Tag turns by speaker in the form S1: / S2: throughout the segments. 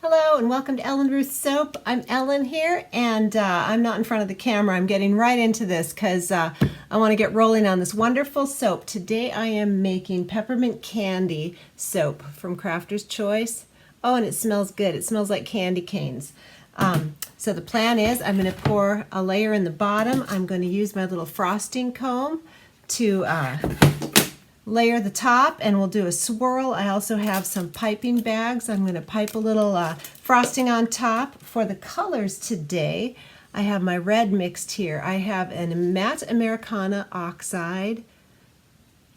S1: Hello and welcome to Ellen Ruth Soap. I'm Ellen here, and I'm not in front of the camera. I'm getting right into this because I want to get rolling on this wonderful soap. Today I am making peppermint candy soap from Crafter's Choice. Oh, and it smells good. It smells like candy canes. So the plan is I'm going to pour a layer in the bottom. I'm going to use my little frosting comb to layer the top, and we'll do a swirl. I also have some piping bags. I'm going to pipe a little frosting on top. For the colors today, I have my red mixed here. I have a matte Americana oxide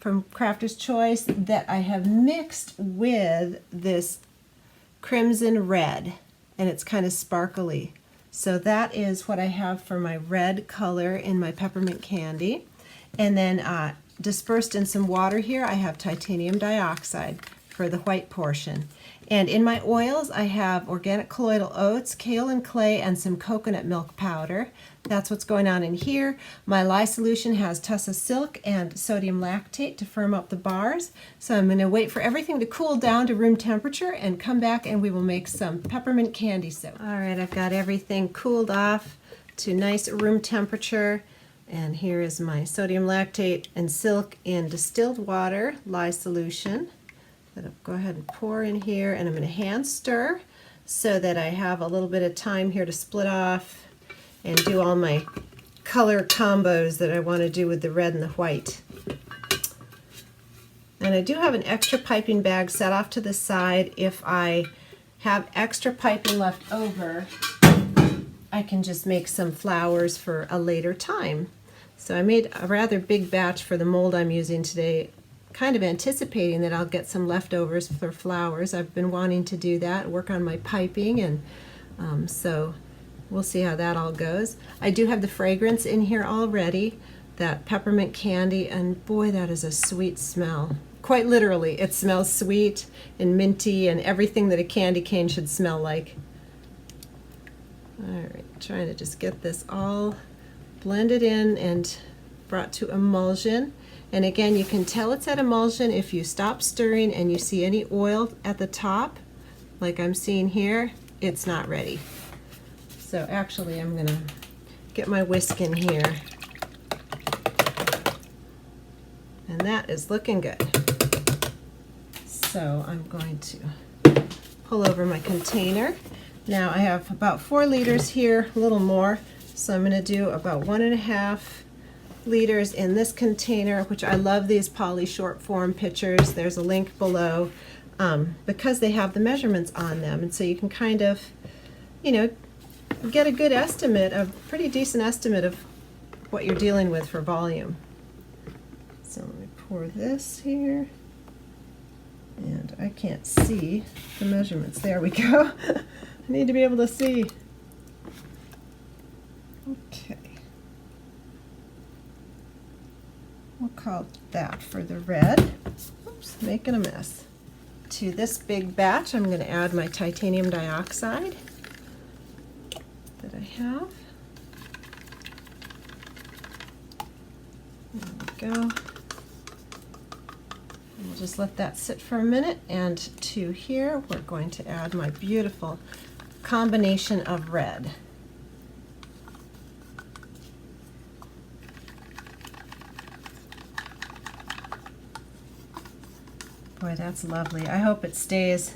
S1: from Crafter's Choice that I have mixed with this crimson red, and it's kind of sparkly. So that is what I have for my red color in my peppermint candy. And then dispersed in some water here, I have titanium dioxide for the white portion. And in my oils, I have organic colloidal oats, kale and clay, and some coconut milk powder. That's what's going on in here. My lye solution has tussa silk and sodium lactate to firm up the bars. So I'm going to wait for everything to cool down to room temperature and come back and we will make some peppermint candy soap. All right, I've got everything cooled off to nice room temperature. And here is my sodium lactate and silk in distilled water lye solution that I'll go ahead and pour in here, and I'm going to hand stir so that I have a little bit of time here to split off and do all my color combos that I want to do with the red and the white. And I do have an extra piping bag set off to the side. If I have extra piping left over, I can just make some flowers for a later time. So I made a rather big batch for the mold I'm using today, kind of anticipating that I'll get some leftovers for flowers. I've been wanting to do that, work on my piping, and so we'll see how that all goes. I do have the fragrance in here already, that peppermint candy, and boy, that is a sweet smell. Quite literally, it smells sweet and minty and everything that a candy cane should smell like. Alright, trying to just get this all blended in and brought to emulsion. And again, you can tell it's at emulsion if you stop stirring and you see any oil at the top, like I'm seeing here, it's not ready. So actually I'm going to get my whisk in here. And that is looking good. So I'm going to pull over my container. Now I have about 4 liters here, a little more, so I'm going to do about 1.5 liters in this container, which I love these poly short form pictures. There's a link below because they have the measurements on them, and so you can kind of, you know, get a good estimate, a pretty decent estimate of what you're dealing with for volume. So let me pour this here. And I can't see the measurements. There we go. I need to be able to see. Okay. We'll call that for the red. Oops, making a mess. To this big batch, I'm going to add my titanium dioxide that I have. There we go. We'll just let that sit for a minute, and to here we're going to add my beautiful combination of red. Boy, that's lovely. I hope it stays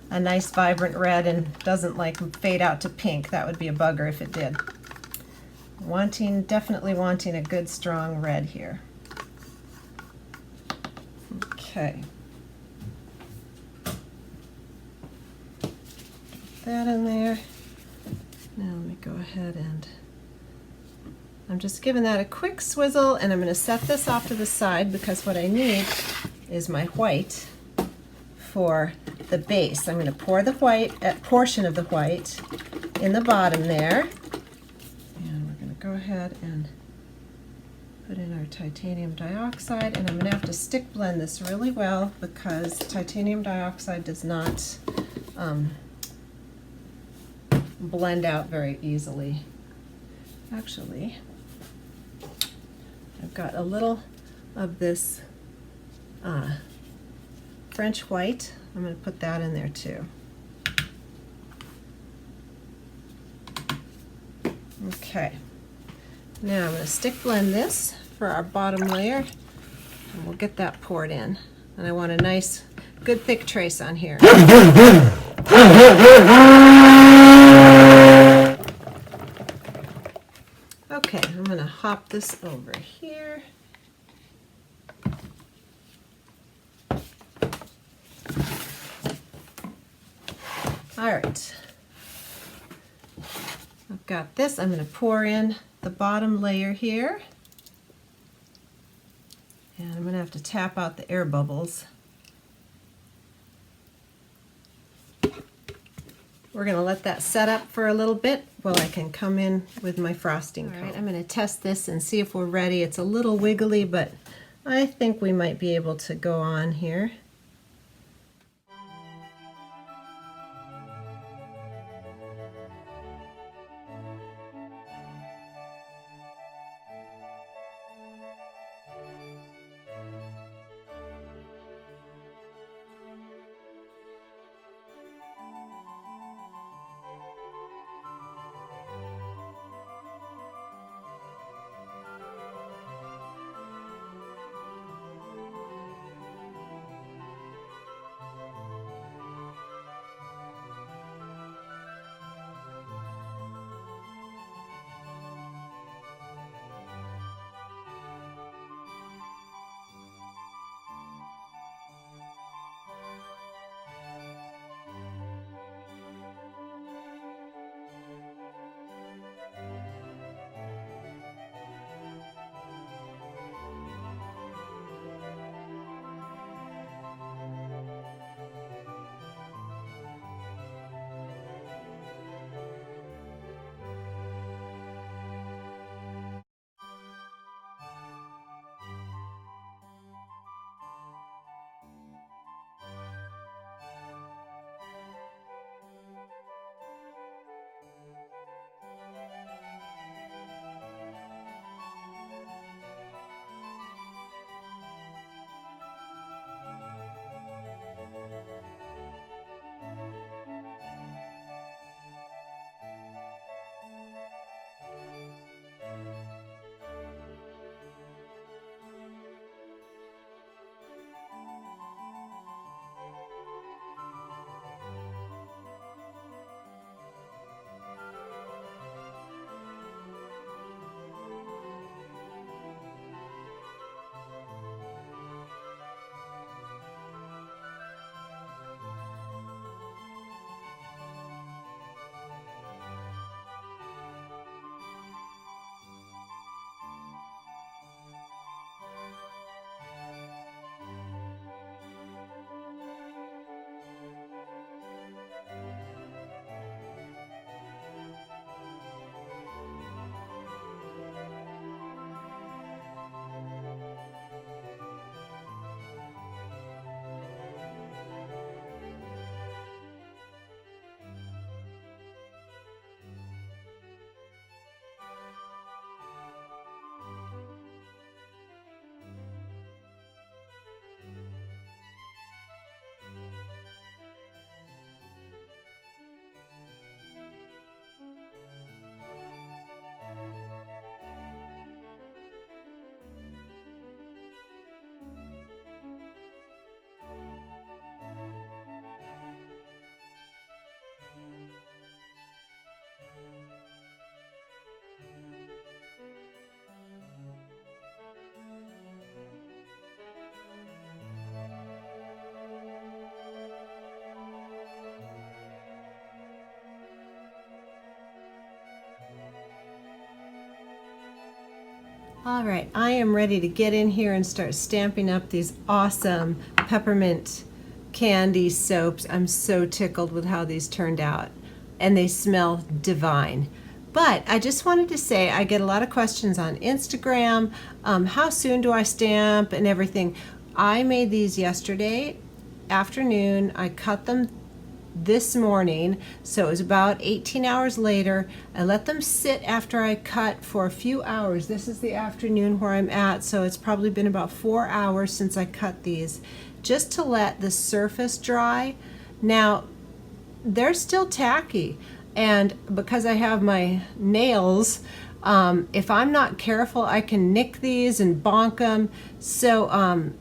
S1: a nice vibrant red and doesn't like fade out to pink. That would be a bugger if it did. Definitely wanting a good strong red here. Okay. Get that in there. Now let me go ahead and I'm just giving that a quick swizzle, and I'm going to set this off to the side because what I need is my white for the base. I'm going to pour the white, a portion of the white in the bottom there, and we're going to go ahead and put in our titanium dioxide, and I'm going to have to stick blend this really well because titanium dioxide does not blend out very easily. Actually, I've got a little of this French white. I'm going to put that in there too. Okay, now I'm going to stick blend this for our bottom layer, and we'll get that poured in. And I want a nice, good thick trace on here. Okay, I'm going to hop this over here. All right, I've got this. I'm going to pour in the bottom layer here. And I'm going to have to tap out the air bubbles. We're going to let that set up for a little bit while I can come in with my frosting. All right, I'm going to test this and see if we're ready. It's a little wiggly, but I think we might be able to go on here. All right, I am ready to get in here and start stamping up these awesome peppermint candy soaps. I'm so tickled with how these turned out, and they smell divine. But I just wanted to say, I get a lot of questions on Instagram, how soon do I stamp and everything. I made these yesterday afternoon. I cut them this morning, so it was about 18 hours later. I let them sit after I cut for a few hours. This is the afternoon where I'm at, so it's probably been about 4 hours since I cut these, just to let the surface dry. Now, they're still tacky, And because I have my nails, if I'm not careful, I can nick these and bonk them. So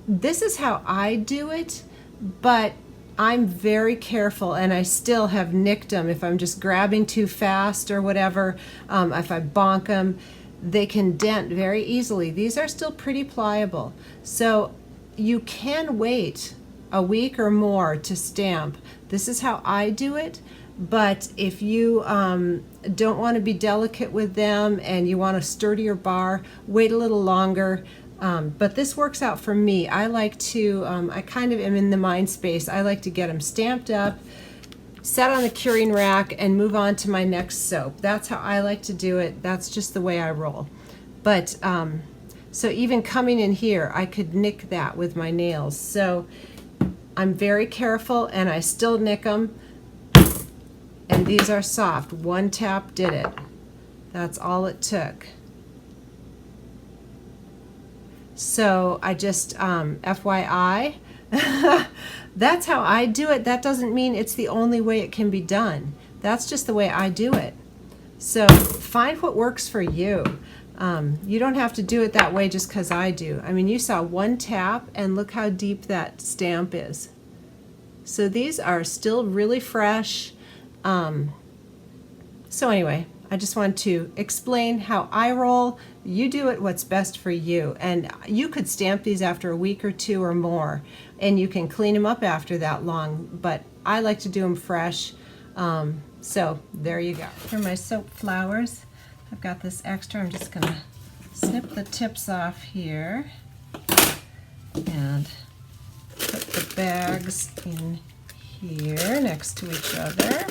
S1: this is how I do it, but I'm very careful, and I still have nicked them. If I'm just grabbing too fast or whatever, if I bonk them, they can dent very easily. These are still pretty pliable. So you can wait a week or more to stamp. This is how I do it. But if you don't want to be delicate with them and you want a sturdier bar, wait a little longer. But this works out for me. I like to, I kind of am in the mind space. I like to get them stamped up, set on the curing rack, and move on to my next soap. That's how I like to do it. That's just the way I roll. But so even coming in here, I could nick that with my nails. So I'm very careful, and I still nick them. And these are soft. One tap did it. That's all it took. So I just, FYI, that's how I do it. That doesn't mean it's the only way it can be done. That's just the way I do it. So find what works for you. You don't have to do it that way just because I do. I mean, you saw one tap, and look how deep that stamp is. So these are still really fresh. So anyway, I just want to explain how I roll. You do it what's best for you. And you could stamp these after a week or two or more, and you can clean them up after that long, but I like to do them fresh. So there you go. For my soap flowers, I've got this extra. I'm just going to snip the tips off here and put the bags in here next to each other.